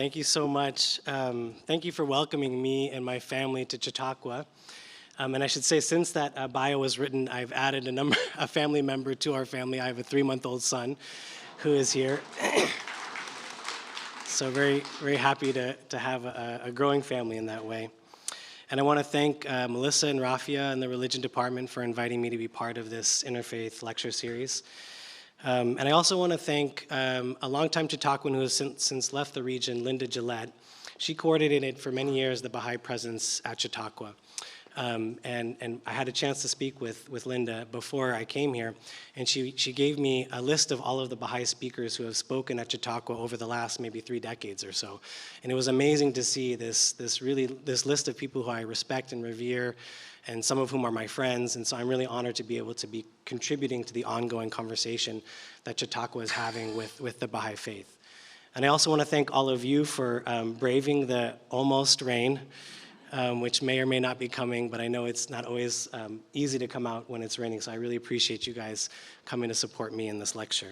Thank you so much. Thank you for welcoming me and my family to Chautauqua. And I should say, since that bio was written, I've added a family member to our family. I have a 3-month-old son who is here. So very, very happy to have a growing family in that way. And I want to thank Melissa and Rafia and the Religion Department for inviting me to be part of this Interfaith lecture series. And I also want to thank a longtime Chautauquan who has since left the region, Linda Gillette. She coordinated for many years the Baha'i presence at Chautauqua. And I had a chance to speak with Linda before I came here, and she gave me a list of all of the Baha'i speakers who have spoken at Chautauqua over the last maybe 3 decades or so. And it was amazing to see this list of people who I respect and revere, and some of whom are my friends, and so I'm really honored to be able to be contributing to the ongoing conversation that Chautauqua is having with the Baha'i Faith. And I also want to thank all of you for braving the almost rain, which may or may not be coming, but I know it's not always easy to come out when it's raining, so I really appreciate you guys coming to support me in this lecture.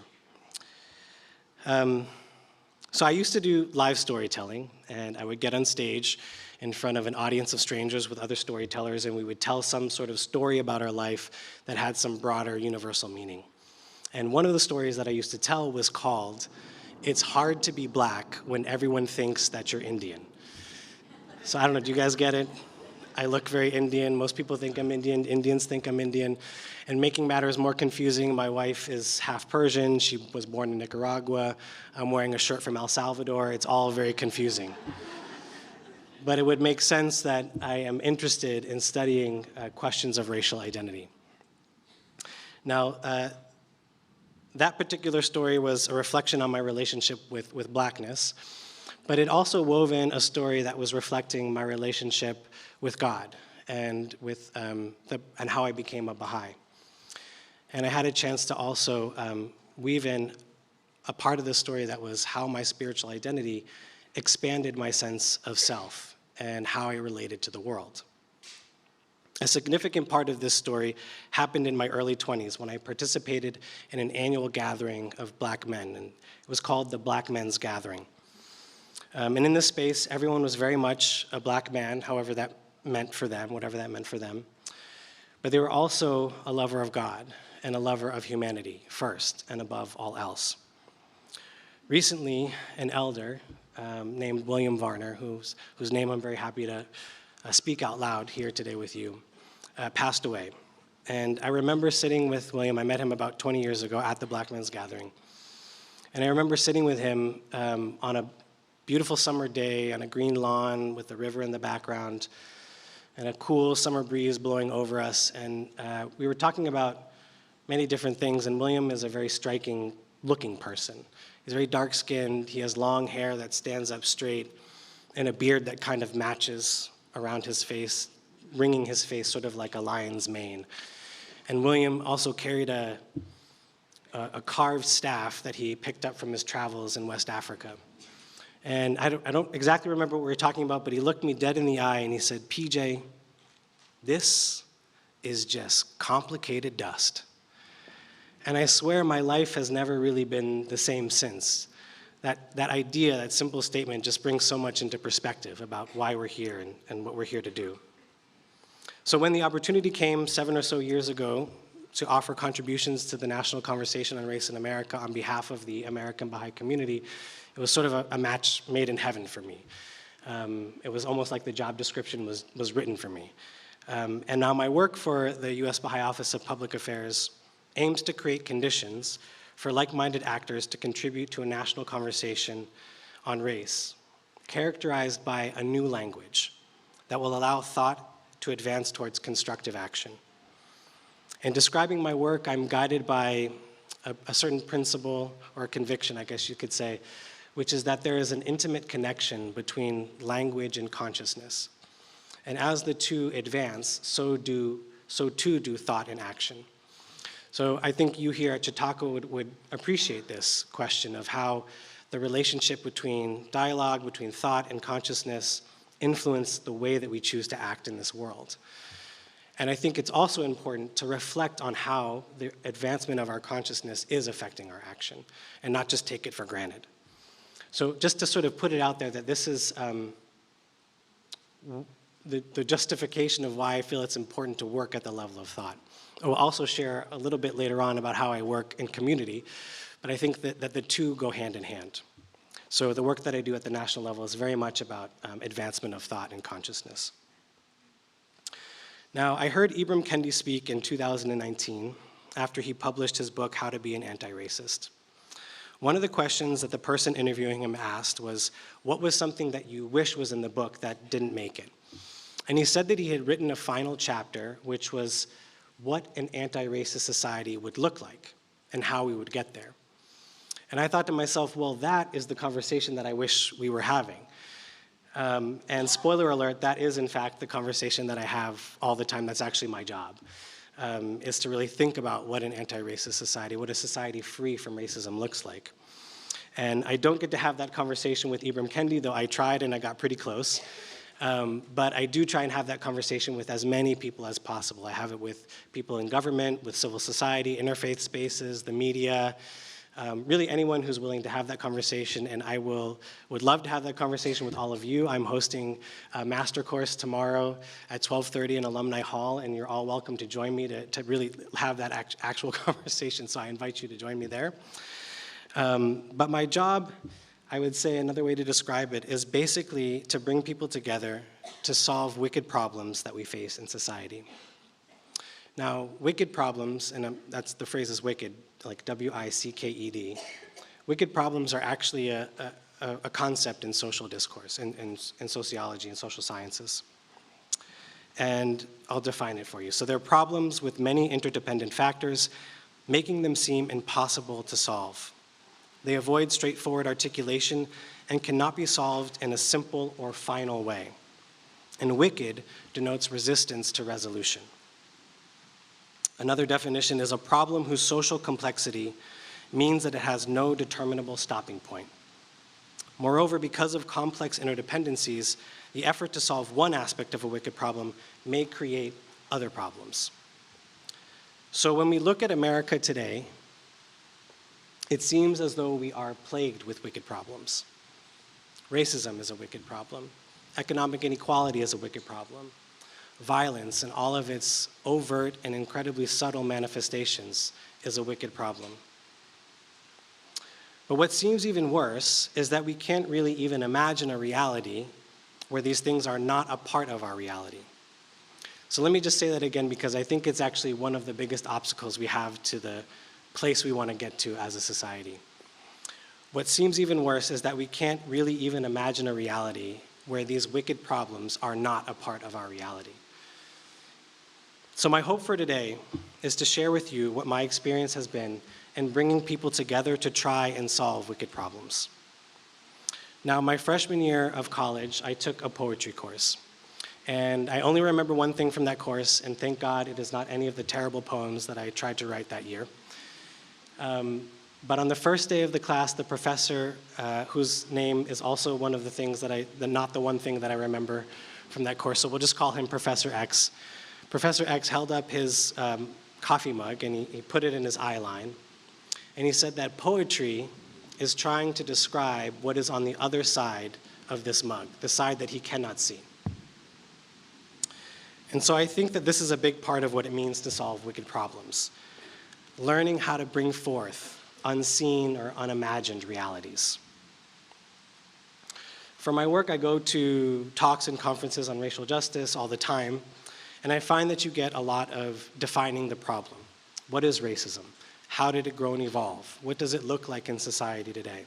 So I used to do live storytelling, and I would get on stage in front of an audience of strangers with other storytellers, and we would tell some sort of story about our life that had some broader universal meaning. And one of the stories that I used to tell was called, "It's Hard to Be Black When Everyone Thinks That You're Indian." So I don't know, do you guys get it? I look very Indian. Most people think I'm Indian. Indians think I'm Indian. And making matters more confusing, my wife is half Persian. She was born in Nicaragua. I'm wearing a shirt from El Salvador. It's all very confusing. But it would make sense that I am interested in studying questions of racial identity. Now, that particular story was a reflection on my relationship with blackness. But it also wove in a story that was reflecting my relationship with God and and how I became a Baha'i. And I had a chance to also weave in a part of the story that was how my spiritual identity expanded my sense of self and how I related to the world. A significant part of this story happened in my early 20s when I participated in an annual gathering of black men, and it was called the Black Men's Gathering. And in this space, everyone was very much a black man, however that meant for them, whatever that meant for them. But they were also a lover of God and a lover of humanity first and above all else. Recently, an elder named William Varner, whose name I'm very happy to speak out loud here today with you, passed away. And I remember sitting with William. I met him about 20 years ago at the Black Men's Gathering. And I remember sitting with him on a beautiful summer day on a green lawn with the river in the background and a cool summer breeze blowing over us. And we were talking about many different things, and William is a very striking looking person. He's very dark-skinned. He has long hair that stands up straight and a beard that kind of matches around his face, ringing his face sort of like a lion's mane. And William also carried a carved staff that he picked up from his travels in West Africa. And I don't exactly remember what we were talking about, but he looked me dead in the eye and he said, "PJ, this is just complicated dust." And I swear my life has never really been the same since. That idea, that simple statement just brings so much into perspective about why we're here and what we're here to do. So when the opportunity came 7 or so years ago to offer contributions to the national conversation on race in America on behalf of the American Baha'i community, it was sort of a match made in heaven for me. It was almost like the job description was written for me. And now my work for the U.S. Baha'i Office of Public Affairs aims to create conditions for like-minded actors to contribute to a national conversation on race, characterized by a new language that will allow thought to advance towards constructive action. In describing my work, I'm guided by a certain principle or conviction, I guess you could say, which is that there is an intimate connection between language and consciousness. And as the two advance, so too do thought and action. So I think you here at Chautauqua would appreciate this question of how the relationship between dialogue, between thought and consciousness influence the way that we choose to act in this world. And I think it's also important to reflect on how the advancement of our consciousness is affecting our action and not just take it for granted. So just to sort of put it out there that this is the justification of why I feel it's important to work at the level of thought. I will also share a little bit later on about how I work in community, but I think that the two go hand in hand. So the work that I do at the national level is very much about advancement of thought and consciousness. Now, I heard Ibram Kendi speak in 2019 after he published his book, How to Be an Anti-Racist. One of the questions that the person interviewing him asked was, what was something that you wish was in the book that didn't make it? And he said that he had written a final chapter, which was what an anti-racist society would look like and how we would get there. And I thought to myself, well, that is the conversation that I wish we were having. And spoiler alert, that is in fact the conversation that I have all the time. That's actually my job, is to really think about what an anti-racist society, what a society free from racism looks like. And I don't get to have that conversation with Ibram Kendi, though I tried and I got pretty close. But I do try and have that conversation with as many people as possible. I have it with people in government, with civil society, interfaith spaces, the media, really anyone who's willing to have that conversation, and I would love to have that conversation with all of you. I'm hosting a master course tomorrow at 12:30 in Alumni Hall, and you're all welcome to join me to really have that actual conversation, so I invite you to join me there. But my job, I would say another way to describe it, is basically to bring people together to solve wicked problems that we face in society. Now, wicked problems, and that's the phrase is wicked, like W-I-C-K-E-D. Wicked problems are actually a concept in social discourse, in sociology and social sciences. And I'll define it for you. So they're problems with many interdependent factors, making them seem impossible to solve. They avoid straightforward articulation and cannot be solved in a simple or final way. And wicked denotes resistance to resolution. Another definition is a problem whose social complexity means that it has no determinable stopping point. Moreover, because of complex interdependencies, the effort to solve one aspect of a wicked problem may create other problems. So when we look at America today, it seems as though we are plagued with wicked problems. Racism is a wicked problem. Economic inequality is a wicked problem. Violence and all of its overt and incredibly subtle manifestations is a wicked problem. But what seems even worse is that we can't really even imagine a reality where these things are not a part of our reality. So let me just say that again, because I think it's actually one of the biggest obstacles we have to the place we want to get to as a society. What seems even worse is that we can't really even imagine a reality where these wicked problems are not a part of our reality. So my hope for today is to share with you what my experience has been in bringing people together to try and solve wicked problems. Now, my freshman year of college, I took a poetry course. And I only remember one thing from that course, and thank God it is not any of the terrible poems that I tried to write that year. But on the first day of the class, the professor, whose name is also one of the things that not the one thing that I remember from that course, so we'll just call him Professor X. Professor X held up his coffee mug and he put it in his eye line. And he said that poetry is trying to describe what is on the other side of this mug, the side that he cannot see. And so I think that this is a big part of what it means to solve wicked problems. Learning how to bring forth unseen or unimagined realities. For my work, I go to talks and conferences on racial justice all the time, and I find that you get a lot of defining the problem. What is racism? How did it grow and evolve? What does it look like in society today?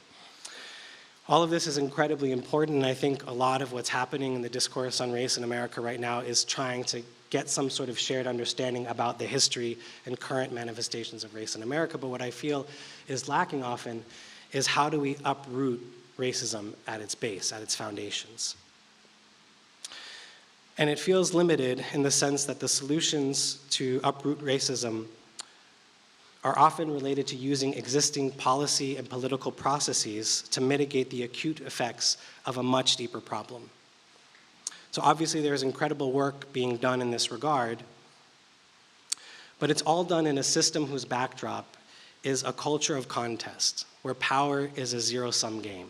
All of this is incredibly important, and I think a lot of what's happening in the discourse on race in America right now is trying to get some sort of shared understanding about the history and current manifestations of race in America. But what I feel is lacking often is how do we uproot racism at its base, at its foundations. And it feels limited in the sense that the solutions to uproot racism are often related to using existing policy and political processes to mitigate the acute effects of a much deeper problem. So obviously there's incredible work being done in this regard, but it's all done in a system whose backdrop is a culture of contest, where power is a zero-sum game.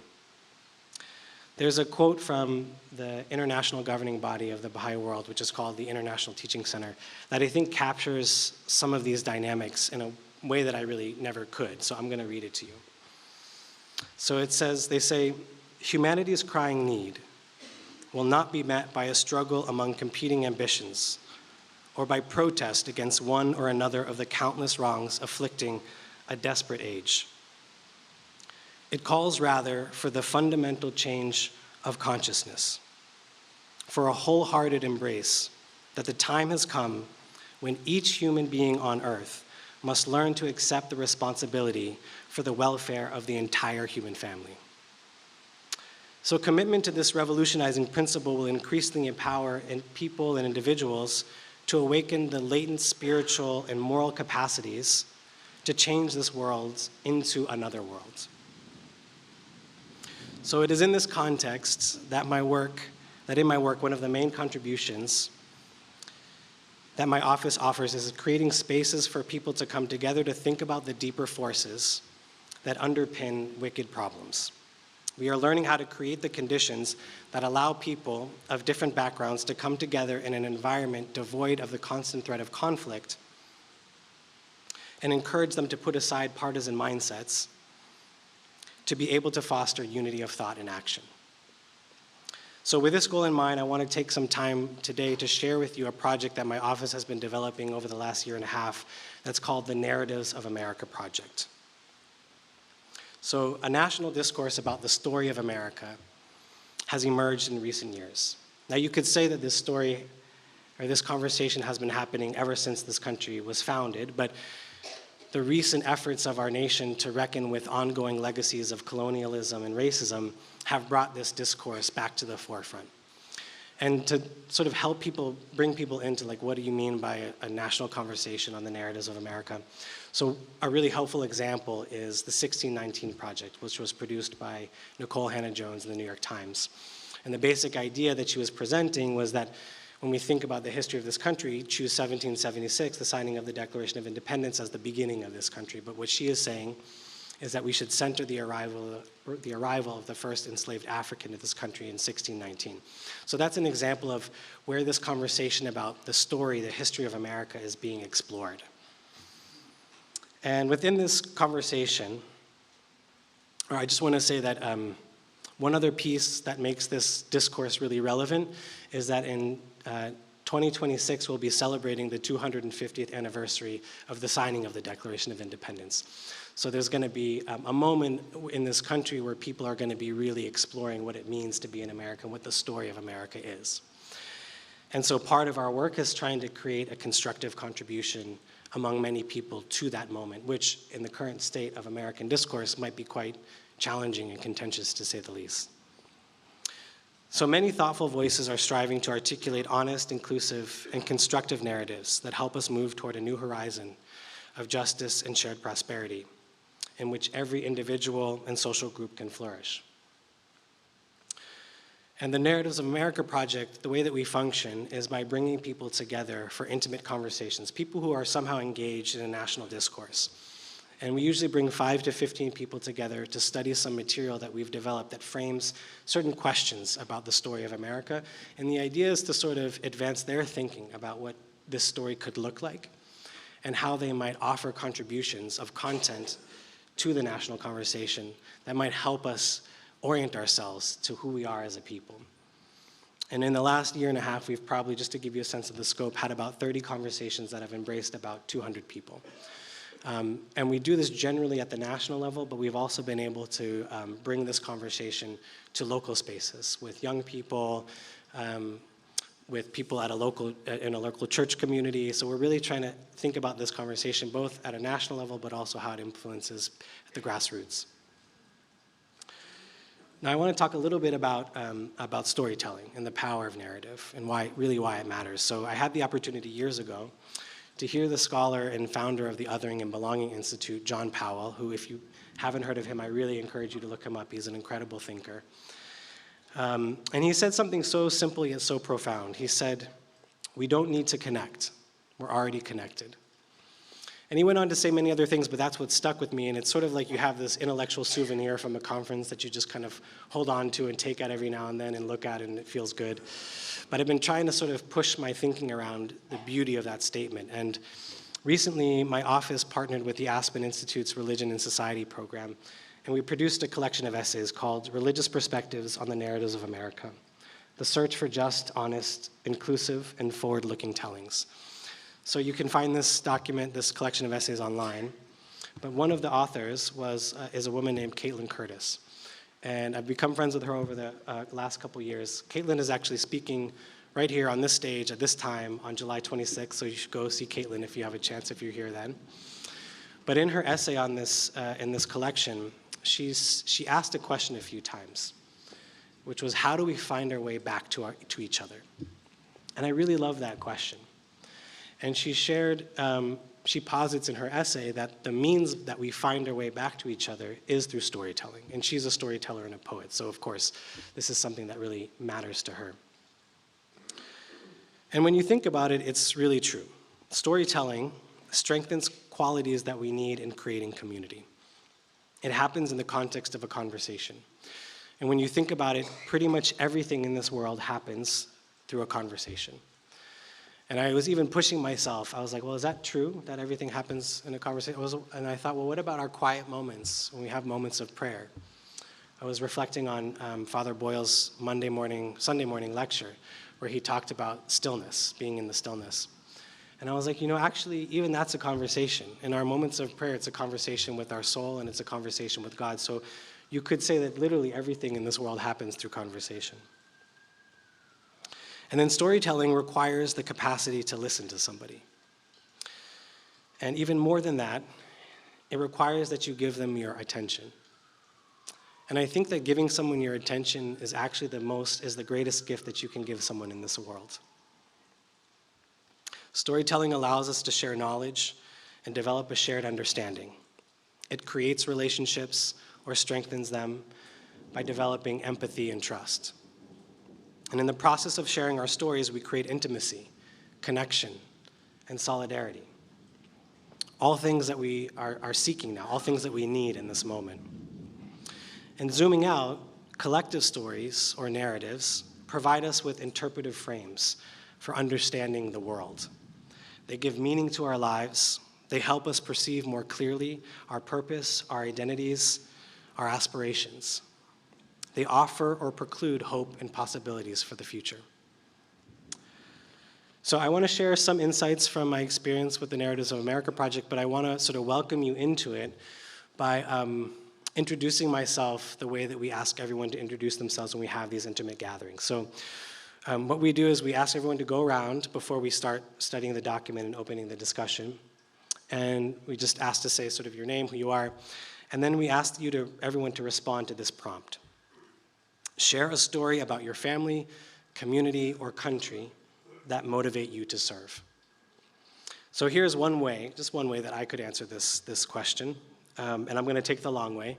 There's a quote from the international governing body of the Baha'i world, which is called the International Teaching Center, that I think captures some of these dynamics in a way that I really never could. So I'm going to read it to you. So it says, they say, humanity's crying need will not be met by a struggle among competing ambitions or by protest against one or another of the countless wrongs afflicting a desperate age. It calls rather for the fundamental change of consciousness, for a wholehearted embrace that the time has come when each human being on earth must learn to accept the responsibility for the welfare of the entire human family. So commitment to this revolutionizing principle will increasingly empower people and individuals to awaken the latent spiritual and moral capacities to change this world into another world. So it is in this context that in my work, one of the main contributions that my office offers is creating spaces for people to come together to think about the deeper forces that underpin wicked problems. We are learning how to create the conditions that allow people of different backgrounds to come together in an environment devoid of the constant threat of conflict and encourage them to put aside partisan mindsets to be able to foster unity of thought and action. So with this goal in mind, I want to take some time today to share with you a project that my office has been developing over the last year and a half that's called the Narratives of America Project. So a national discourse about the story of America has emerged in recent years. Now you could say that this story or this conversation has been happening ever since this country was founded, but the recent efforts of our nation to reckon with ongoing legacies of colonialism and racism have brought this discourse back to the forefront. And to sort of help people, bring people into like, what do you mean by a national conversation on the narratives of America? So a really helpful example is the 1619 Project, which was produced by Nicole Hannah-Jones in the New York Times. And the basic idea that she was presenting was that when we think about the history of this country, choose 1776, the signing of the Declaration of Independence, as the beginning of this country. But what she is saying is that we should center the arrival of the first enslaved African to this country in 1619. So that's an example of where this conversation about the story, the history of America is being explored. And within this conversation, I just want to say that one other piece that makes this discourse really relevant is that in 2026, we'll be celebrating the 250th anniversary of the signing of the Declaration of Independence. So there's going to be a moment in this country where people are going to be really exploring what it means to be an American, what the story of America is. And so part of our work is trying to create a constructive contribution among many people to that moment, which in the current state of American discourse might be quite challenging and contentious, to say the least. So many thoughtful voices are striving to articulate honest, inclusive, and constructive narratives that help us move toward a new horizon of justice and shared prosperity, in which every individual and social group can flourish. And the Narratives of America Project, the way that we function is by bringing people together for intimate conversations, people who are somehow engaged in a national discourse. And we usually bring 5 to 15 people together to study some material that we've developed that frames certain questions about the story of America. And the idea is to sort of advance their thinking about what this story could look like and how they might offer contributions of content to the national conversation that might help us orient ourselves to who we are as a people. And in the last year and a half, we've probably, just to give you a sense of the scope, had about 30 conversations that have embraced about 200 people. And we do this generally at the national level, but we've also been able to bring this conversation to local spaces with young people, with people at in a local church community. So we're really trying to think about this conversation both at a national level, but also how it influences at the grassroots. Now I want to talk a little bit about storytelling and the power of narrative and why it matters. So I had the opportunity years ago to hear the scholar and founder of the Othering and Belonging Institute, John Powell, who, if you haven't heard of him, I really encourage you to look him up. He's an incredible thinker. And he said something so simple yet so profound. He said, "We don't need to connect. We're already connected." And he went on to say many other things, but that's what stuck with me. And it's sort of like you have this intellectual souvenir from a conference that you just kind of hold on to and take out every now and then and look at, and it feels good. But I've been trying to sort of push my thinking around the beauty of that statement. And recently, my office partnered with the Aspen Institute's Religion and Society program, and we produced a collection of essays called Religious Perspectives on the Narratives of America: The Search for Just, Honest, Inclusive, and Forward-Looking Tellings. So you can find this document, this collection of essays online, but one of the authors is a woman named Caitlin Curtis. And I've become friends with her over the last couple years. Caitlin is actually speaking right here on this stage at this time on July 26th, so you should go see Caitlin if you have a chance, if you're here then. But in her essay on this, in this collection, she asked a question a few times, which was, how do we find our way back to each other? And I really love that question. And she shared, she posits in her essay that the means that we find our way back to each other is through storytelling. And she's a storyteller and a poet, so of course, this is something that really matters to her. And when you think about it, it's really true. Storytelling strengthens qualities that we need in creating community. It happens in the context of a conversation. And when you think about it, pretty much everything in this world happens through a conversation. And I was even pushing myself. I was like, well, is that true, that everything happens in a conversation? And I thought, well, what about our quiet moments, when we have moments of prayer? I was reflecting on Father Boyle's Sunday morning lecture, where he talked about stillness, being in the stillness. And I was like, actually, even that's a conversation. In our moments of prayer, it's a conversation with our soul, and it's a conversation with God. So you could say that literally everything in this world happens through conversation. And then storytelling requires the capacity to listen to somebody. And even more than that, it requires that you give them your attention. And I think that giving someone your attention is actually the greatest gift that you can give someone in this world. Storytelling allows us to share knowledge and develop a shared understanding. It creates relationships or strengthens them by developing empathy and trust. And in the process of sharing our stories, we create intimacy, connection, and solidarity. All things that we are seeking now, all things that we need in this moment. And zooming out, collective stories or narratives provide us with interpretive frames for understanding the world. They give meaning to our lives. They help us perceive more clearly our purpose, our identities, our aspirations. They offer or preclude hope and possibilities for the future. So I want to share some insights from my experience with the Narratives of America project, but I want to sort of welcome you into it by introducing myself the way that we ask everyone to introduce themselves when we have these intimate gatherings. So what we do is we ask everyone to go around before we start studying the document and opening the discussion. And we just ask to say sort of your name, who you are, and then we ask everyone to respond to this prompt. Share a story about your family, community, or country that motivate you to serve. So here's one way, just one way that I could answer this question, and I'm going to take the long way.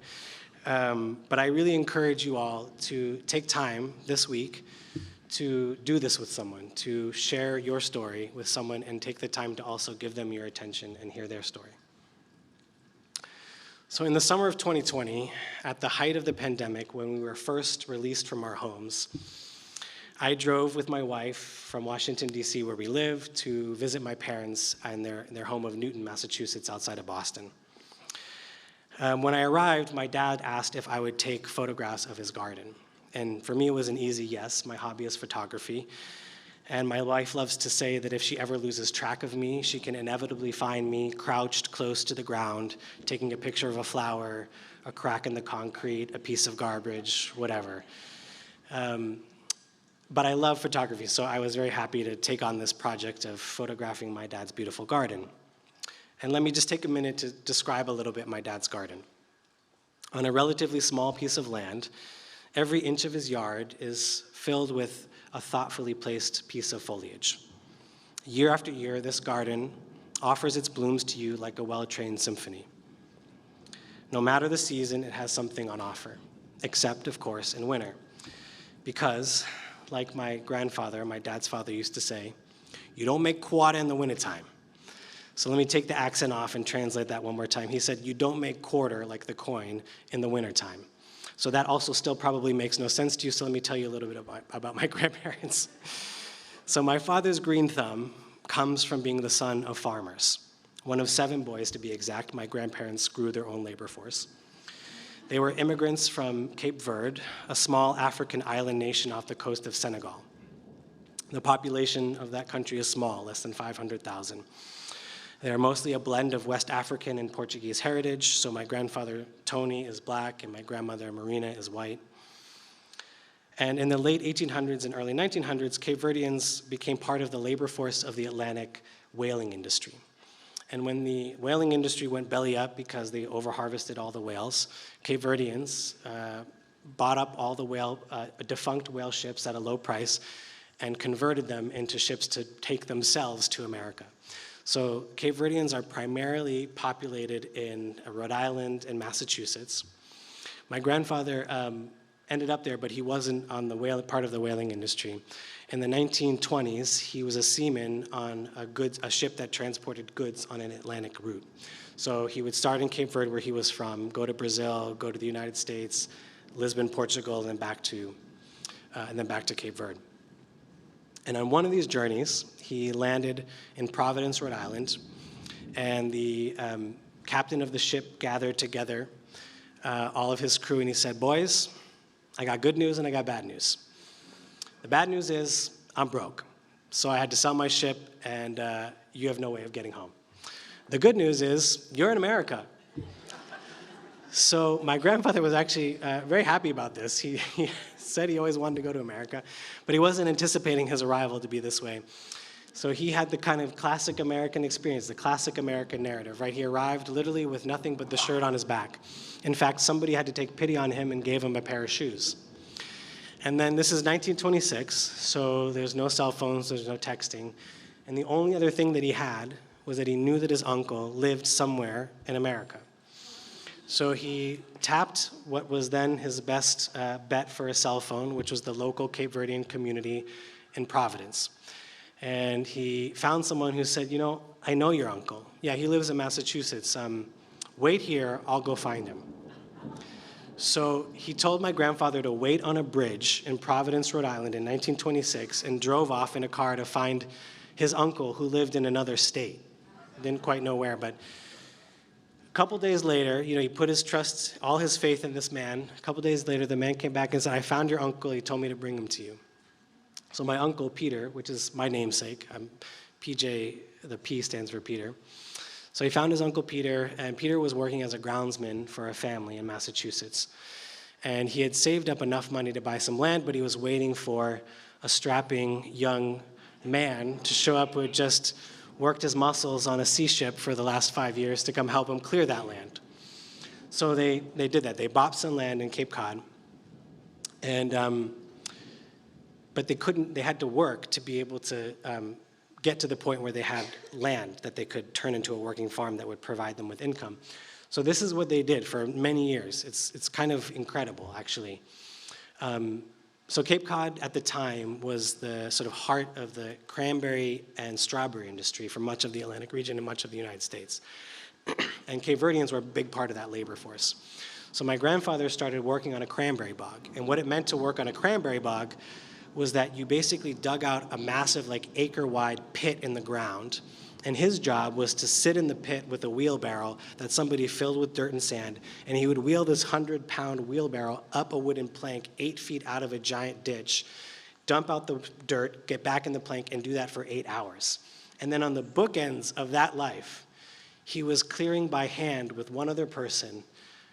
But I really encourage you all to take time this week to do this with someone, to share your story with someone and take the time to also give them your attention and hear their story. So in the summer of 2020, at the height of the pandemic, when we were first released from our homes, I drove with my wife from Washington, D.C., where we live, to visit my parents in their home of Newton, Massachusetts, outside of Boston. When I arrived, my dad asked if I would take photographs of his garden. And for me, it was an easy yes. My hobby is photography. And my wife loves to say that if she ever loses track of me, she can inevitably find me crouched close to the ground, taking a picture of a flower, a crack in the concrete, a piece of garbage, whatever. But I love photography, so I was very happy to take on this project of photographing my dad's beautiful garden. And let me just take a minute to describe a little bit my dad's garden. On a relatively small piece of land, every inch of his yard is filled with a thoughtfully placed piece of foliage. Year after year, this garden offers its blooms to you like a well-trained symphony. No matter the season, it has something on offer, except, of course, in winter. Because, like my grandfather, my dad's father, used to say, you don't make quota in the wintertime. So let me take the accent off and translate that one more time. He said, you don't make quarter like the coin in the wintertime. So that also still probably makes no sense to you, so let me tell you a little bit about my grandparents. So my father's green thumb comes from being the son of farmers. One of 7 boys, to be exact. My grandparents grew their own labor force. They were immigrants from Cape Verde, a small African island nation off the coast of Senegal. The population of that country is small, less than 500,000. They are mostly a blend of West African and Portuguese heritage, so my grandfather, Tony, is black, and my grandmother, Marina, is white. And in the late 1800s and early 1900s, Cape Verdeans became part of the labor force of the Atlantic whaling industry. And when the whaling industry went belly up because they overharvested all the whales, Cape Verdeans bought up all the defunct whale ships at a low price and converted them into ships to take themselves to America. So Cape Verdeans are primarily populated in Rhode Island and Massachusetts. My grandfather ended up there, but he wasn't on the part of the whaling industry. In the 1920s, he was a seaman on a ship that transported goods on an Atlantic route. So he would start in Cape Verde, where he was from, go to Brazil, go to the United States, Lisbon, Portugal, and then back to Cape Verde. And on one of these journeys, he landed in Providence, Rhode Island, and the captain of the ship gathered together all of his crew, and he said, boys, I got good news and I got bad news. The bad news is I'm broke, so I had to sell my ship, and you have no way of getting home. The good news is you're in America. So my grandfather was actually very happy about this. He said he always wanted to go to America, but he wasn't anticipating his arrival to be this way. So he had the kind of classic American experience, the classic American narrative, right? He arrived literally with nothing but the shirt on his back. In fact, somebody had to take pity on him and gave him a pair of shoes. And then this is 1926, so there's no cell phones, there's no texting. And the only other thing that he had was that he knew that his uncle lived somewhere in America. So he tapped what was then his best bet for a cell phone, which was the local Cape Verdean community in Providence. And he found someone who said, you know, I know your uncle. Yeah, he lives in Massachusetts. Wait here, I'll go find him. So he told my grandfather to wait on a bridge in Providence, Rhode Island in 1926 and drove off in a car to find his uncle who lived in another state. Didn't quite know where, but a couple days later, you know, he put his trust, all his faith in this man. A couple days later, the man came back and said, I found your uncle, he told me to bring him to you. So my uncle, Peter, which is my namesake, PJ, the P stands for Peter. So he found his Uncle Peter, and Peter was working as a groundsman for a family in Massachusetts. And he had saved up enough money to buy some land, but he was waiting for a strapping young man to show up who had just worked his muscles on a sea ship for the last 5 years to come help him clear that land. So they did that. They bought some land in Cape Cod, and but they had to work to be able to get to the point where they had land that they could turn into a working farm that would provide them with income. So this is what they did for many years. It's kind of incredible, actually. So Cape Cod at the time was the sort of heart of the cranberry and strawberry industry for much of the Atlantic region and much of the United States. And Cape Verdeans were a big part of that labor force. So my grandfather started working on a cranberry bog. And what it meant to work on a cranberry bog was that you basically dug out a massive, like, acre-wide pit in the ground, and his job was to sit in the pit with a wheelbarrow that somebody filled with dirt and sand, and he would wheel this 100-pound wheelbarrow up a wooden plank 8 feet out of a giant ditch, dump out the dirt, get back in the plank, and do that for 8 hours. And then on the bookends of that life, he was clearing by hand with one other person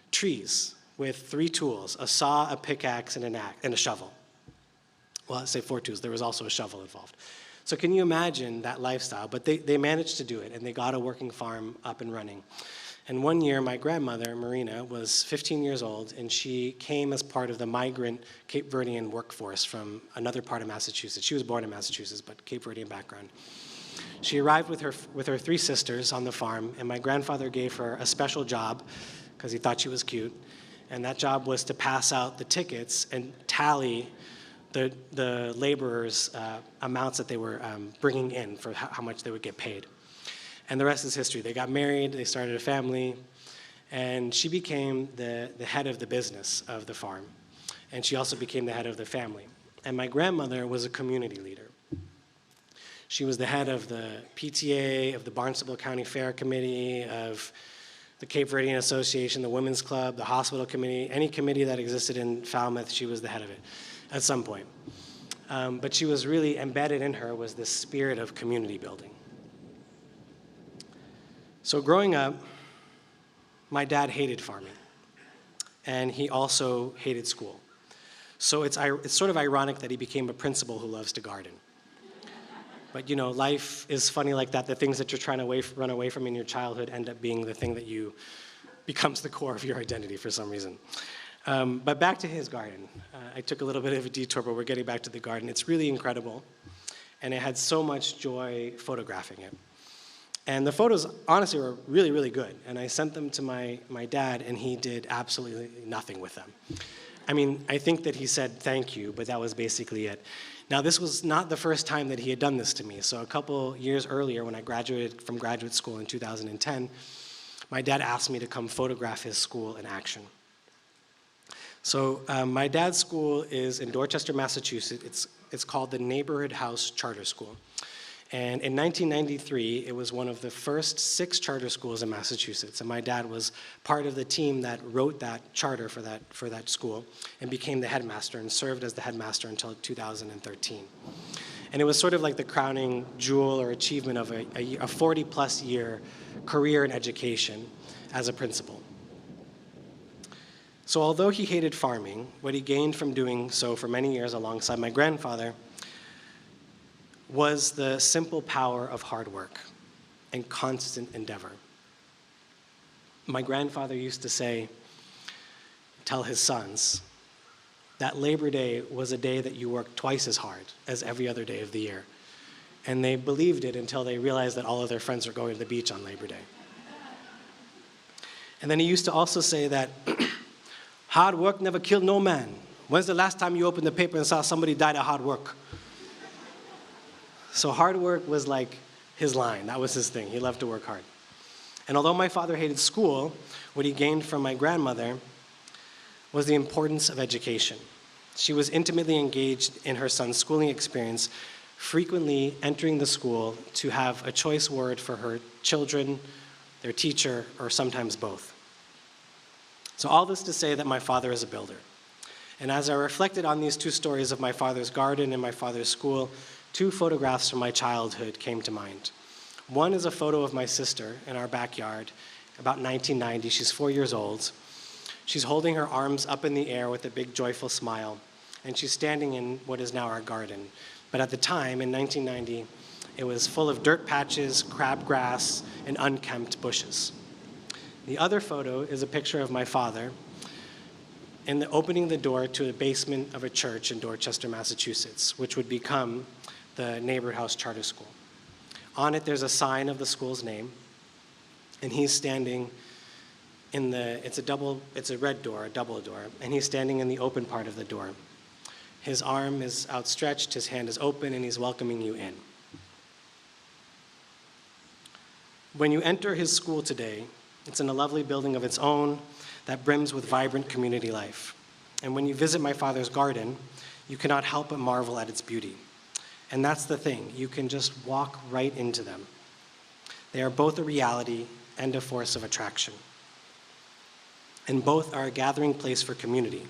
trees with 3 tools, a saw, a pickaxe, and a shovel. Well, I'd say 4 tools. There was also a shovel involved. So can you imagine that lifestyle? But they managed to do it, and they got a working farm up and running. And one year, my grandmother, Marina, was 15 years old, and she came as part of the migrant Cape Verdean workforce from another part of Massachusetts. She was born in Massachusetts, but Cape Verdean background. She arrived with her 3 sisters on the farm, and my grandfather gave her a special job because he thought she was cute. And that job was to pass out the tickets and tally the laborers' amounts that they were bringing in for how much they would get paid. And the rest is history. They got married, they started a family, and she became the head of the business of the farm. And she also became the head of the family. And my grandmother was a community leader. She was the head of the PTA, of the Barnstable County Fair Committee, of the Cape Verdean Association, the Women's Club, the Hospital Committee, any committee that existed in Falmouth, she was the head of it at some point. But she was really embedded in her was this spirit of community building. So growing up, my dad hated farming, and he also hated school. So it's sort of ironic that he became a principal who loves to garden. But you know, life is funny like that. The things that you're trying to run away from in your childhood end up being the thing that becomes the core of your identity for some reason. But back to his garden. I took a little bit of a detour, but we're getting back to the garden. It's really incredible, and I had so much joy photographing it. And the photos, honestly, were really, really good. And I sent them to my dad, and he did absolutely nothing with them. I mean, I think that he said thank you, but that was basically it. Now, this was not the first time that he had done this to me. So a couple years earlier, when I graduated from graduate school in 2010, my dad asked me to come photograph his school in action. So my dad's school is in Dorchester, Massachusetts. It's called the Neighborhood House Charter School. And in 1993, it was one of the first 6 charter schools in Massachusetts. And my dad was part of the team that wrote that charter for that school and became the headmaster and served as the headmaster until 2013. And it was sort of like the crowning jewel or achievement of a 40-plus year career in education as a principal. So although he hated farming, what he gained from doing so for many years alongside my grandfather was the simple power of hard work and constant endeavor. My grandfather used to tell his sons, that Labor Day was a day that you worked twice as hard as every other day of the year. And they believed it until they realized that all of their friends were going to the beach on Labor Day. And then he used to also say that hard work never killed no man. When's the last time you opened the paper and saw somebody died of hard work? So hard work was like his line. That was his thing. He loved to work hard. And although my father hated school, what he gained from my grandmother was the importance of education. She was intimately engaged in her son's schooling experience, frequently entering the school to have a choice word for her children, their teacher, or sometimes both. So all this to say that my father is a builder. And as I reflected on these 2 stories of my father's garden and my father's school, 2 photographs from my childhood came to mind. One is a photo of my sister in our backyard, about 1990. She's 4 years old. She's holding her arms up in the air with a big joyful smile, and she's standing in what is now our garden. But at the time, in 1990, it was full of dirt patches, crabgrass, and unkempt bushes. The other photo is a picture of my father opening the door to a basement of a church in Dorchester, Massachusetts, which would become the Neighborhood House Charter School. On it, there's a sign of the school's name, and he's standing it's a red door, a double door, and he's standing in the open part of the door. His arm is outstretched, his hand is open, and he's welcoming you in. When you enter his school today, it's in a lovely building of its own that brims with vibrant community life. And when you visit my father's garden, you cannot help but marvel at its beauty. And that's the thing, you can just walk right into them. They are both a reality and a force of attraction. And both are a gathering place for community.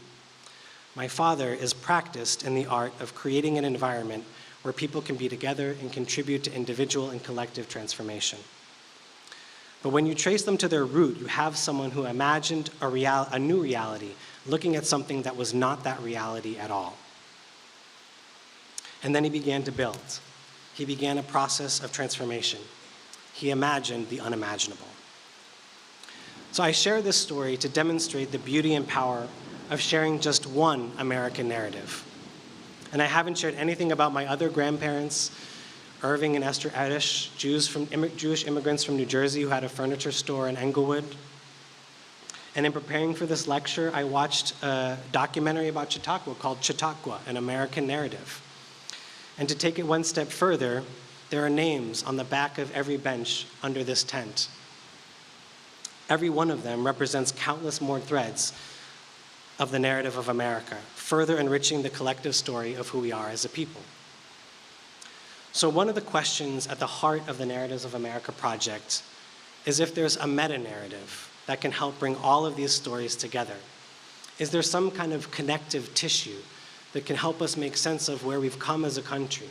My father is practiced in the art of creating an environment where people can be together and contribute to individual and collective transformation. But when you trace them to their root, you have someone who imagined a new reality, looking at something that was not that reality at all. And then he began to build. He began a process of transformation. He imagined the unimaginable. So I share this story to demonstrate the beauty and power of sharing just one American narrative. And I haven't shared anything about my other grandparents, Irving and Esther Edish, Jewish immigrants from New Jersey who had a furniture store in Englewood. And in preparing for this lecture, I watched a documentary about Chautauqua called Chautauqua, An American Narrative. And to take it one step further, there are names on the back of every bench under this tent. Every one of them represents countless more threads of the narrative of America, further enriching the collective story of who we are as a people. So one of the questions at the heart of the Narratives of America project is if there's a meta-narrative that can help bring all of these stories together. Is there some kind of connective tissue that can help us make sense of where we've come as a country,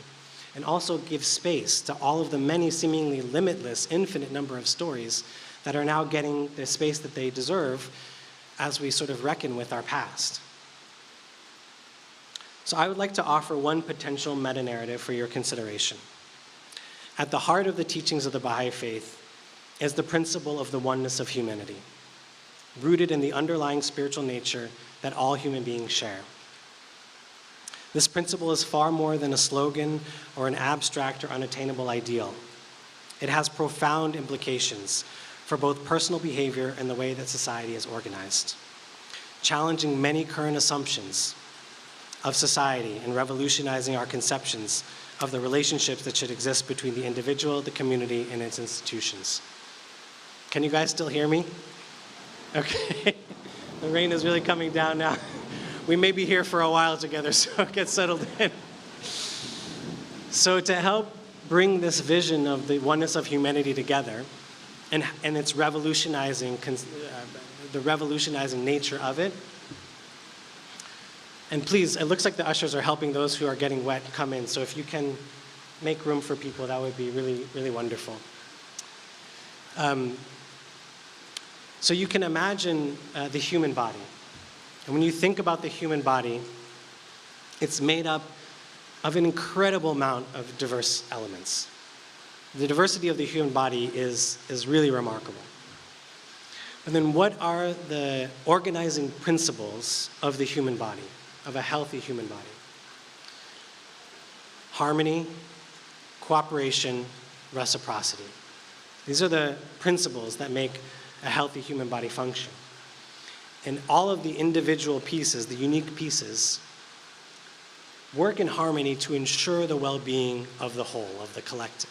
and also give space to all of the many seemingly limitless, infinite number of stories that are now getting the space that they deserve as we sort of reckon with our past? So I would like to offer one potential meta-narrative for your consideration. At the heart of the teachings of the Baha'i Faith is the principle of the oneness of humanity, rooted in the underlying spiritual nature that all human beings share. This principle is far more than a slogan or an abstract or unattainable ideal. It has profound implications for both personal behavior and the way that society is organized, challenging many current assumptions of society and revolutionizing our conceptions of the relationships that should exist between the individual, the community, and its institutions. Can you guys still hear me? Okay. The rain is really coming down now. We may be here for a while together, so get settled in. So to help bring this vision of the oneness of humanity together and its revolutionizing, the revolutionizing nature of it, and please, it looks like the ushers are helping those who are getting wet come in, so if you can make room for people, that would be really, really wonderful. So you can imagine the human body. And when you think about the human body, it's made up of an incredible amount of diverse elements. The diversity of the human body is really remarkable. And then what are the organizing principles of the human body, of a healthy human body? Harmony, cooperation, reciprocity. These are the principles that make a healthy human body function. And all of the individual pieces, the unique pieces, work in harmony to ensure the well-being of the whole, of the collective.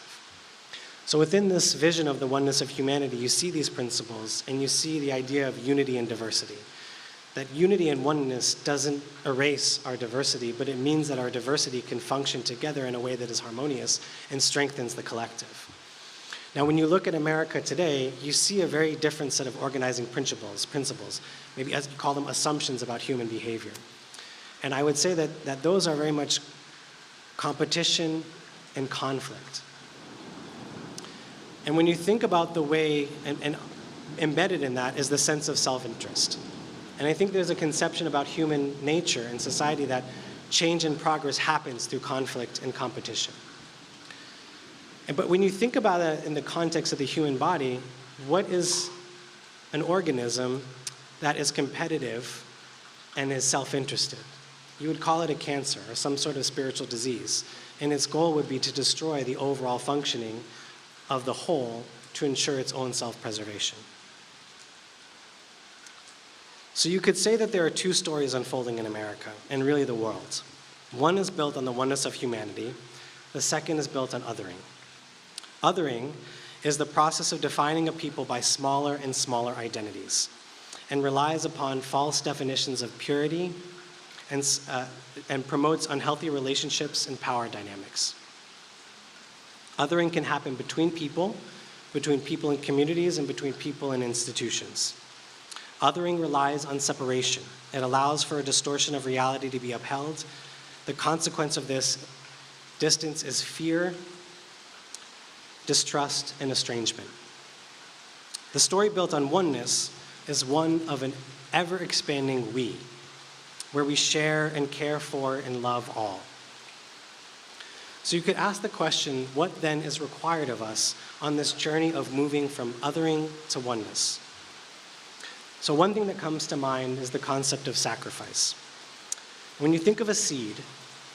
So within this vision of the oneness of humanity, you see these principles, and you see the idea of unity and diversity. That unity and oneness doesn't erase our diversity, but it means that our diversity can function together in a way that is harmonious and strengthens the collective. Now, when you look at America today, you see a very different set of organizing principles, maybe as you call them, assumptions about human behavior. And I would say that those are very much competition and conflict. And when you think about the way, and embedded in that is the sense of self-interest. And I think there's a conception about human nature and society that change and progress happens through conflict and competition. But when you think about it in the context of the human body, what is an organism that is competitive and is self-interested? You would call it a cancer or some sort of spiritual disease. And its goal would be to destroy the overall functioning of the whole to ensure its own self-preservation. So you could say that there are two stories unfolding in America, and really the world. One is built on the oneness of humanity. The second is built on othering. Othering is the process of defining a people by smaller and smaller identities, and relies upon false definitions of purity and promotes unhealthy relationships and power dynamics. Othering can happen between people in communities, and between people and institutions. Othering relies on separation. It allows for a distortion of reality to be upheld. The consequence of this distance is fear, distrust, and estrangement. The story built on oneness is one of an ever-expanding we, where we share and care for and love all. So you could ask the question, what then is required of us on this journey of moving from othering to oneness? So one thing that comes to mind is the concept of sacrifice. When you think of a seed,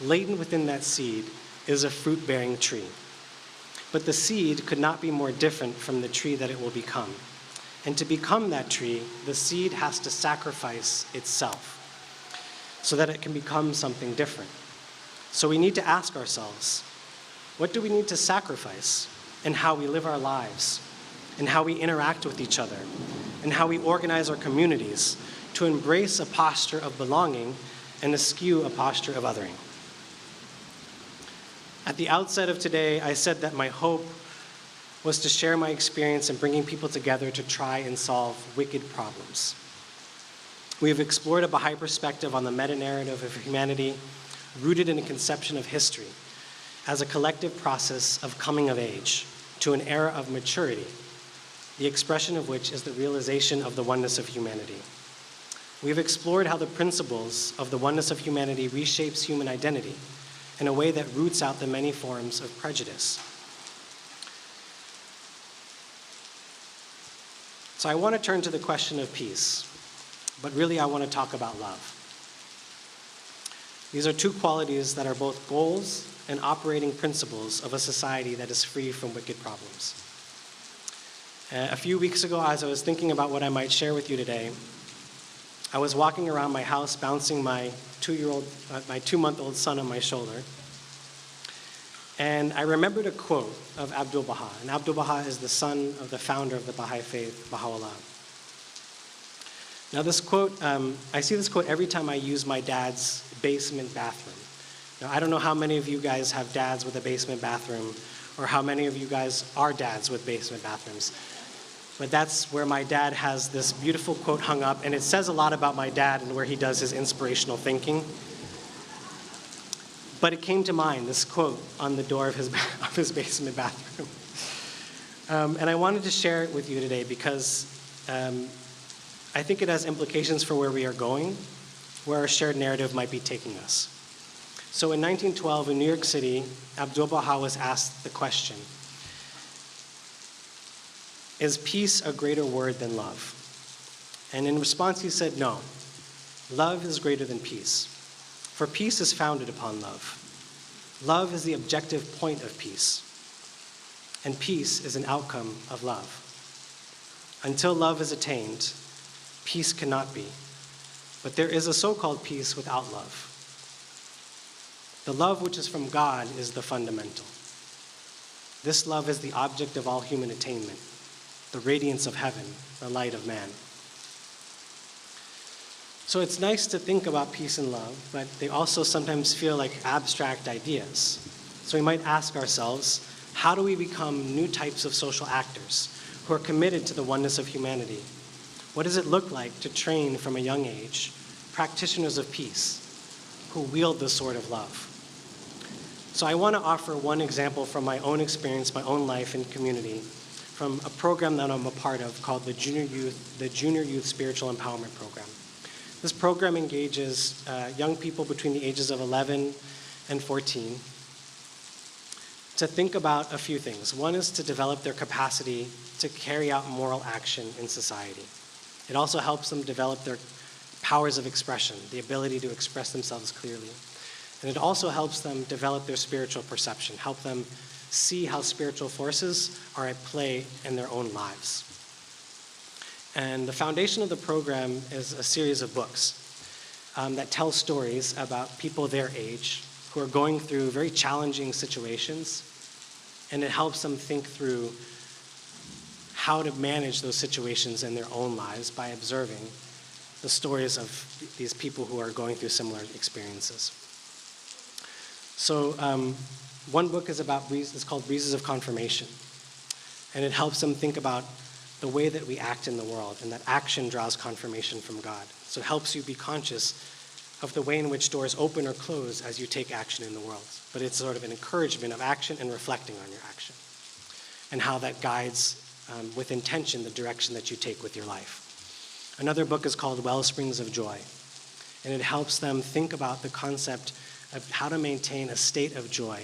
latent within that seed is a fruit-bearing tree. But the seed could not be more different from the tree that it will become. And to become that tree, the seed has to sacrifice itself so that it can become something different. So we need to ask ourselves, What do we need to sacrifice in how we live our lives, in how we interact with each other, and how we organize our communities to embrace a posture of belonging and eschew a posture of othering? At the outset of today, I said that my hope was to share my experience in bringing people together to try and solve wicked problems. We have explored a Baha'i perspective on the meta-narrative of humanity rooted in a conception of history as a collective process of coming of age to an era of maturity, the expression of which is the realization of the oneness of humanity. We have explored how the principles of the oneness of humanity reshapes human identity in a way that roots out the many forms of prejudice. So I want to turn to the question of peace, but really I want to talk about love. These are two qualities that are both goals and operating principles of a society that is free from wicked problems. A few weeks ago, as I was thinking about what I might share with you today, I was walking around my house bouncing my 2-month-old son on my shoulder, and I remembered a quote of Abdu'l-Baha. And Abdu'l-Baha is the son of the founder of the Bahá'í Faith, Baha'u'llah. Now this quote, I see this quote every time I use my dad's basement bathroom. Now I don't know how many of you guys have dads with a basement bathroom, or how many of you guys are dads with basement bathrooms. But that's where my dad has this beautiful quote hung up, and it says a lot about my dad and where he does his inspirational thinking. But it came to mind, this quote on the door of his basement bathroom. And I wanted to share it with you today because I think it has implications for where we are going, where our shared narrative might be taking us. So in 1912, in New York City, Abdu'l-Baha was asked the question, is peace a greater word than love? And in response, he said, no, love is greater than peace. For peace is founded upon love. Love is the objective point of peace. And peace is an outcome of love. Until love is attained, peace cannot be. But there is a so-called peace without love. The love which is from God is the fundamental. This love is the object of all human attainment, the radiance of heaven, the light of man. So it's nice to think about peace and love, but they also sometimes feel like abstract ideas. So we might ask ourselves, how do we become new types of social actors who are committed to the oneness of humanity? What does it look like to train from a young age practitioners of peace who wield the sword of love? So I want to offer one example from my own experience, my own life and community, from a program that I'm a part of called the Junior Youth Spiritual Empowerment Program. This program engages young people between the ages of 11 and 14 to think about a few things. One is to develop their capacity to carry out moral action in society. It also helps them develop their powers of expression, the ability to express themselves clearly. And it also helps them develop their spiritual perception, help them see how spiritual forces are at play in their own lives. And the foundation of the program is a series of books that tell stories about people their age who are going through very challenging situations, and it helps them think through how to manage those situations in their own lives by observing the stories of these people who are going through similar experiences. So one book is it's called Breezes of Confirmation, and it helps them think about the way that we act in the world, and that action draws confirmation from God. So it helps you be conscious of the way in which doors open or close as you take action in the world. But it's sort of an encouragement of action and reflecting on your action, and how that guides with intention the direction that you take with your life. Another book is called Wellsprings of Joy, and it helps them think about the concept of how to maintain a state of joy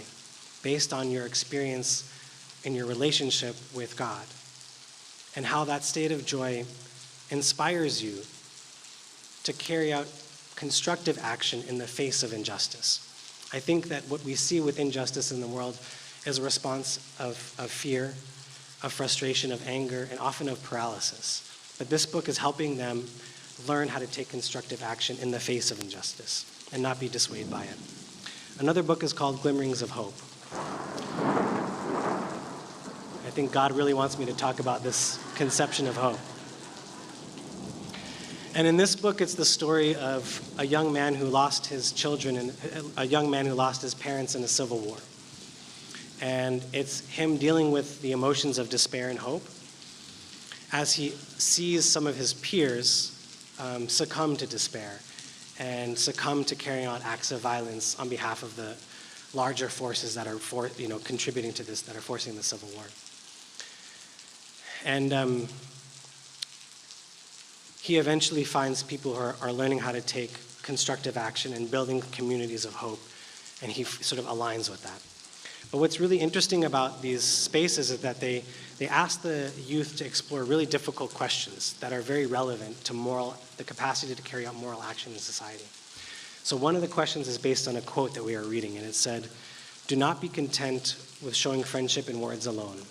based on your experience in your relationship with God, and how that state of joy inspires you to carry out constructive action in the face of injustice. I think that what we see with injustice in the world is a response of fear, of frustration, of anger, and often of paralysis. But this book is helping them learn how to take constructive action in the face of injustice and not be dissuaded by it. Another book is called Glimmerings of Hope. think God really wants me to talk about this conception of hope. And in this book, it's the story of a young man who lost his children and a young man who lost his parents in a civil war. And it's him dealing with the emotions of despair and hope as he sees some of his peers succumb to despair and succumb to carrying out acts of violence on behalf of the larger forces that are contributing to this, that are forcing the Civil War. And he eventually finds people who are learning how to take constructive action and building communities of hope, and he sort of aligns with that. But what's really interesting about these spaces is that they ask the youth to explore really difficult questions that are very relevant to the capacity to carry out moral action in society. So one of the questions is based on a quote that we are reading, and it said, "Do not be content with showing friendship in words alone.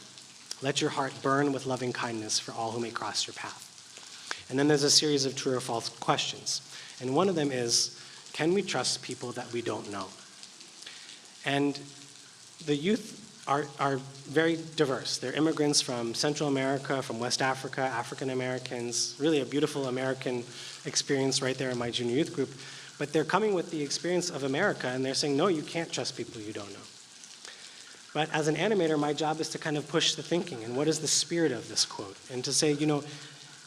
Let your heart burn with loving kindness for all who may cross your path." And then there's a series of true or false questions. And one of them is, can we trust people that we don't know? And the youth are very diverse. They're immigrants from Central America, from West Africa, African Americans, really a beautiful American experience right there in my junior youth group. But they're coming with the experience of America, and they're saying, no, you can't trust people you don't know. But as an animator, my job is to kind of push the thinking, and what is the spirit of this quote? And to say,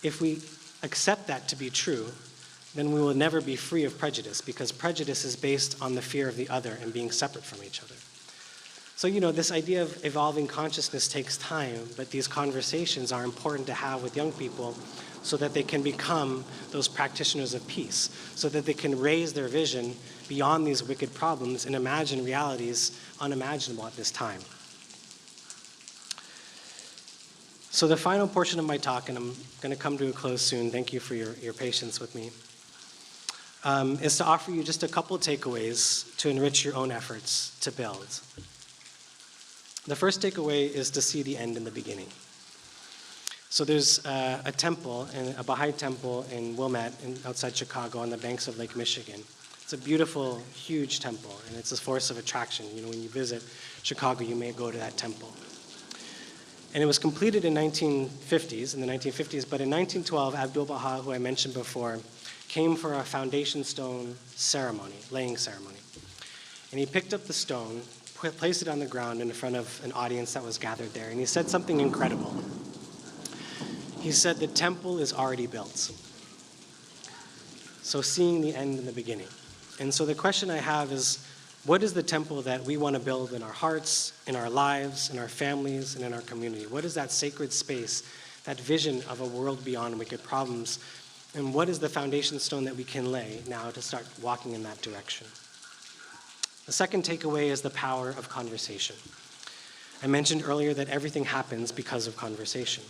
if we accept that to be true, then we will never be free of prejudice, because prejudice is based on the fear of the other and being separate from each other. So, this idea of evolving consciousness takes time, but these conversations are important to have with young people so that they can become those practitioners of peace, so that they can raise their vision beyond these wicked problems and imagine realities unimaginable at this time. So the final portion of my talk, and I'm going to come to a close soon, thank you for your patience with me, is to offer you just a couple takeaways to enrich your own efforts to build. The first takeaway is to see the end in the beginning. So there's a temple, a Baha'i temple in Wilmette, outside Chicago, on the banks of Lake Michigan. It's a beautiful, huge temple, and it's a force of attraction. When you visit Chicago, you may go to that temple. And it was completed in the 1950s, but in 1912, Abdul-Baha, who I mentioned before, came for a foundation stone ceremony, laying ceremony. And he picked up the stone, placed it on the ground in front of an audience that was gathered there, and he said something incredible. He said, "The temple is already built." So seeing the end in the beginning. And so the question I have is, what is the temple that we want to build in our hearts, in our lives, in our families, and in our community? What is that sacred space, that vision of a world beyond wicked problems? And what is the foundation stone that we can lay now to start walking in that direction? The second takeaway is the power of conversation. I mentioned earlier that everything happens because of conversation.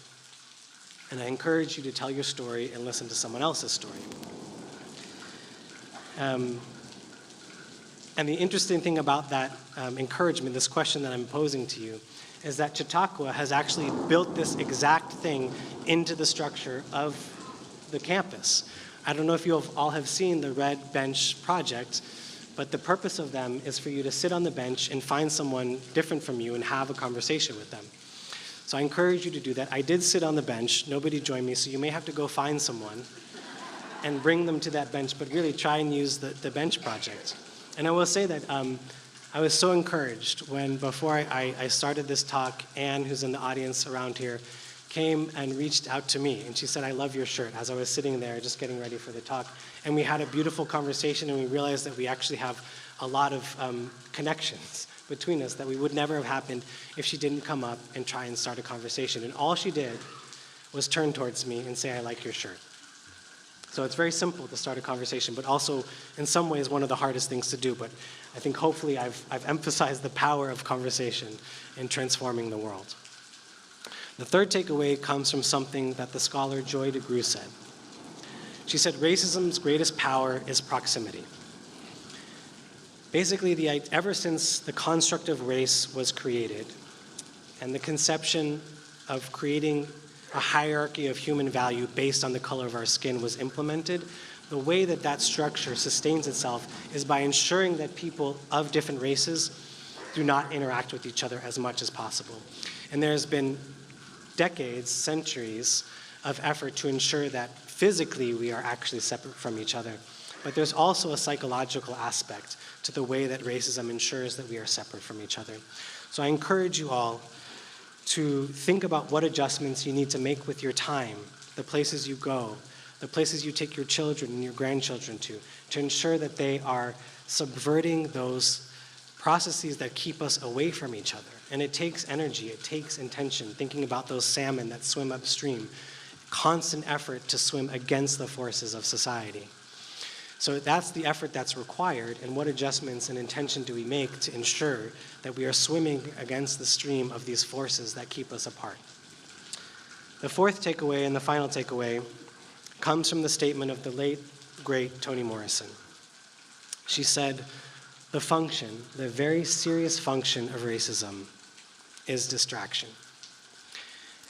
And I encourage you to tell your story and listen to someone else's story. And the interesting thing about that encouragement, this question that I'm posing to you, is that Chautauqua has actually built this exact thing into the structure of the campus. I don't know if you all have seen the Red Bench project, but the purpose of them is for you to sit on the bench and find someone different from you and have a conversation with them. So I encourage you to do that. I did sit on the bench. Nobody joined me, so you may have to go find someone and bring them to that bench, but really try and use the bench project. And I will say that I was so encouraged when, before I started this talk, Anne, who's in the audience around here, came and reached out to me. And she said, "I love your shirt," as I was sitting there just getting ready for the talk. And we had a beautiful conversation, and we realized that we actually have a lot of connections between us that we would never have happened if she didn't come up and try and start a conversation. And all she did was turn towards me and say, "I like your shirt." So it's very simple to start a conversation, but also in some ways one of the hardest things to do. But I think hopefully I've emphasized the power of conversation in transforming the world. The third takeaway comes from something that the scholar Joy DeGruy said. She said, racism's greatest power is proximity. Basically, ever since the construct of race was created and the conception of creating a hierarchy of human value based on the color of our skin was implemented, the way that that structure sustains itself is by ensuring that people of different races do not interact with each other as much as possible. And there's been decades, centuries of effort to ensure that physically we are actually separate from each other. But there's also a psychological aspect to the way that racism ensures that we are separate from each other. So I encourage you all to think about what adjustments you need to make with your time, the places you go, the places you take your children and your grandchildren to ensure that they are subverting those processes that keep us away from each other. And it takes energy, it takes intention, thinking about those salmon that swim upstream, constant effort to swim against the forces of society. So that's the effort that's required, and what adjustments and intention do we make to ensure that we are swimming against the stream of these forces that keep us apart? The fourth takeaway and the final takeaway comes from the statement of the late, great Toni Morrison. She said, the function, the very serious function of racism is distraction.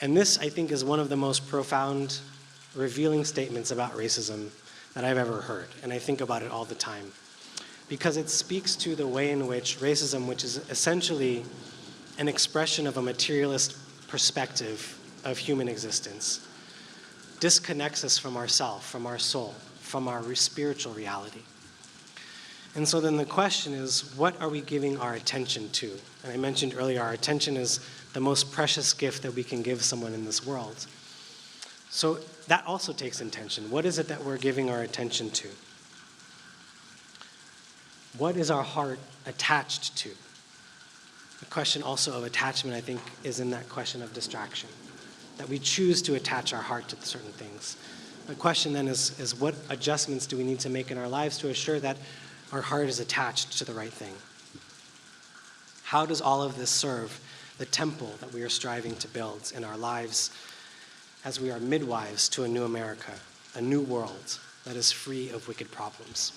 And this, I think, is one of the most profound, revealing statements about racism that I've ever heard, and I think about it all the time, because it speaks to the way in which racism, which is essentially an expression of a materialist perspective of human existence, disconnects us from ourself, from our soul, from our spiritual reality. And so then the question is, what are we giving our attention to? And I mentioned earlier, our attention is the most precious gift that we can give someone in this world. So that also takes intention. What is it that we're giving our attention to? What is our heart attached to? The question also of attachment, I think, is in that question of distraction, that we choose to attach our heart to certain things. The question then is what adjustments do we need to make in our lives to assure that our heart is attached to the right thing? How does all of this serve the temple that we are striving to build in our lives as we are midwives to a new America, a new world that is free of wicked problems?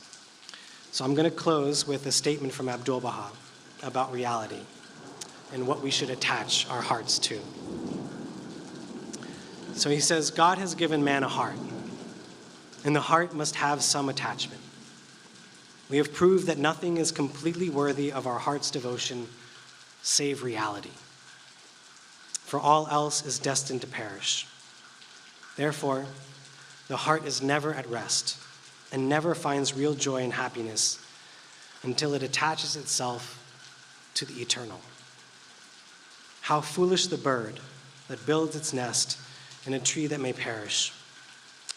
So I'm going to close with a statement from Abdu'l-Baha about reality and what we should attach our hearts to. So he says, God has given man a heart, and the heart must have some attachment. We have proved that nothing is completely worthy of our heart's devotion save reality, for all else is destined to perish. Therefore, the heart is never at rest and never finds real joy and happiness until it attaches itself to the eternal. How foolish the bird that builds its nest in a tree that may perish,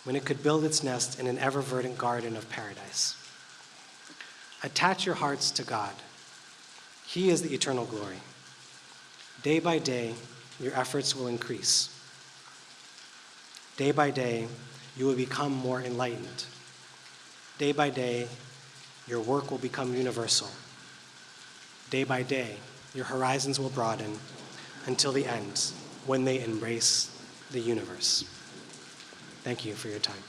when it could build its nest in an ever-verdant garden of paradise. Attach your hearts to God. He is the eternal glory. Day by day, your efforts will increase. Day by day, you will become more enlightened. Day by day, your work will become universal. Day by day, your horizons will broaden until the end, when they embrace the universe. Thank you for your time.